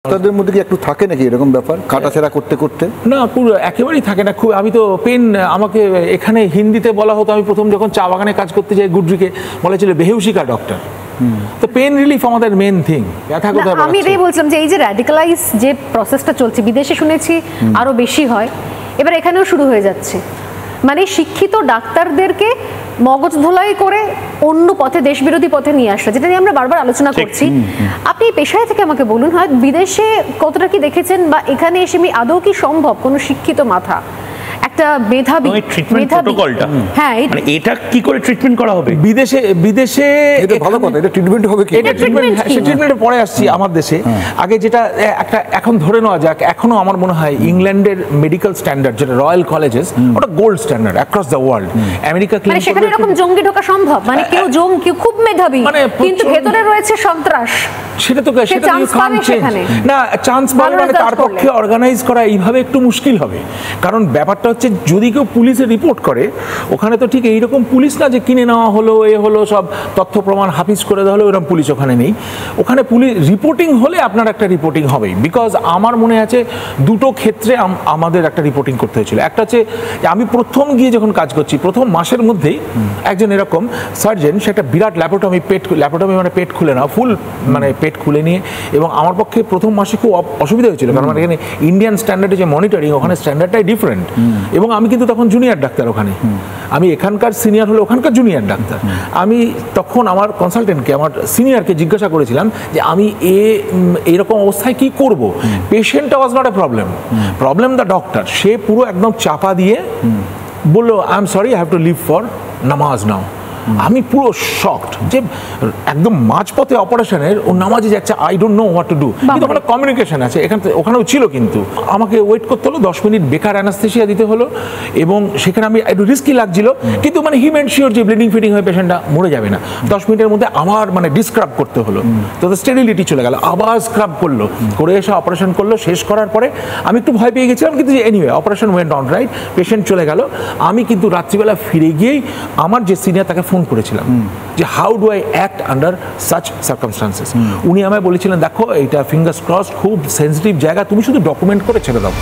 তাদের মধ্যে কি একটু থাকে নাকি এরকম ব্যাপার কাটাছেড়া করতে করতে? না, পুরো একেবারেই থাকে না। খুব আমি তো পেন, আমাকে এখানে হিন্দিতে বলা হতো, আমি প্রথম যখন চা বাগানে কাজ করতে যাই গুড্রিকে বলা ছিল বেহুশিকা ডক্টর। তো পেন রিলিফ আমাদের মেন থিং। আমি এটাই বলছিলাম যে এই যে র্যাডিক্যালাইজ যে প্রসেসটা চলছে, বিদেশে শুনেছি আরো বেশি হয়, এবার এখানেও শুরু হয়ে যাচ্ছে। মানে শিক্ষিত ডাক্তারদেরকে মগজ ধোলাই করে অন্য পথে, দেশবিরোধী পথে নিয়ে আসা, যেটা নিয়ে আমরা বারবার আলোচনা করছি। আপনি পেশায় থেকে আমাকে বলুন, হয় বিদেশে কতটা কি দেখেছেন, বা এখানে এসে আদৌ কি সম্ভব কোনো শিক্ষিত মাথা একটা মেধাবী প্রটোকলটা, হ্যাঁ, মানে এটা কি করে ট্রিটমেন্ট করা হবে বিদেশে? এটা ভালো কথা, এটা ট্রিটমেন্ট হবে কি? এটা ট্রিটমেন্টের পরে আসছি আমার দেশে। আগে যেটা একটা এখন ধরে নেওয়া যাক, এখনো আমার মনে হয় ইংল্যান্ডের মেডিকেল স্ট্যান্ডার্ড যেটা রয়্যাল কলেজেস, ওটা gold standard across the world. America মানে সেখানে এরকম জঙ্গি ঢোকা সম্ভব? মানে কেউ জঙ্গি খুব মেধাবী কিন্তু ভেতরে রয়েছে সন্ত্রাস, সেটা তো না, চান্স পাবে মানে তার পক্ষে অর্গানাইজ করা এইভাবে একটু মুশকিল হবে। কারণ ব্যাপারটা হচ্ছে, যদি কেউ পুলিশে রিপোর্ট করে, ওখানে তো ঠিক এইরকম পুলিশ না যে কিনে নেওয়া হলো, এ হলো, সব তথ্য প্রমাণ হাফিজ করে দেওয়া হলো, এরকম পুলিশ ওখানে নেই। ওখানে পুলিশ রিপোর্টিং হলে আপনার একটা রিপোর্টিং হবেই। বিকজ আমার মনে আছে দুটো ক্ষেত্রে আমাদের একটা রিপোর্টিং করতে হয়েছিল। একটা হচ্ছে আমি প্রথম গিয়ে যখন কাজ করছি, প্রথম মাসের মধ্যেই একজন এরকম সার্জন, সে একটা বিরাট ল্যাপটমি মানে পেট খুলে না, ফুল মানে পেট খুলে নিয়ে, এবং আমার পক্ষে প্রথম মাসে খুব অসুবিধা হয়েছিল। কারণ এখানে ইন্ডিয়ান স্ট্যান্ডার্ডে যে মনিটরিং, ওখানে স্ট্যান্ডার্ডটাই ডিফারেন্ট। এবং আমি কিন্তু তখন জুনিয়র ডাক্তার ওখানে, আমি এখানকার সিনিয়র হলে ওখানকার জুনিয়র ডাক্তার। আমি তখন আমার কনসালটেন্টকে, আমার সিনিয়রকে জিজ্ঞাসা করেছিলাম যে আমি এইরকম অবস্থায় কি করব। পেশেন্টটা was not a problem the doctor. সে পুরো একদম চাপা দিয়ে বললো, I am sorry, I have to leave for নামাজ নাও। আমি পুরো শকড যে একদম মাঝপথে অপারেশনের ও নামাজে যাচ্ছে, I don't know what to do. কিন্তু ওখানে কমিউনিকেশন আছে, ওখানেও ছিল, কিন্তু আমাকে ওয়েট করতে হলো 10 মিনিট, বেকার অ্যানাস্থেসিয়া দিতে হলো, এবং সেখানে আমি একটু রিস্কি লাগছিল, কিন্তু মানে হি মেড শিওর যে ব্লিডিং ফিডিং হয়ে পেশেন্টটা মরে যাবে না। 10 মিনিটের মধ্যে আমার মানে ডিসক্রাব করতে হলো, তো স্টেরিলিটি চলে গেল, আবার স্ক্রাব করলো, করে এসে অপারেশন করলো। শেষ করার পরে আমি একটু ভয় পেয়ে গেছিলাম, কিন্তু anyway operation went on right, patient চলে গেল। আমি কিন্তু রাত্রিবেলা ফিরে গিয়েই আমার যে সিনিয়র তাকে ফোন করেছিলাম যে how do I act under such circumstances. উনি আমায় বলেছিলেন, দেখো এটা ফিঙ্গার্স ক্রসড, খুব সেন্সিটিভ জায়গা, তুমি শুধু ডকুমেন্ট করে ছেড়ে দাও।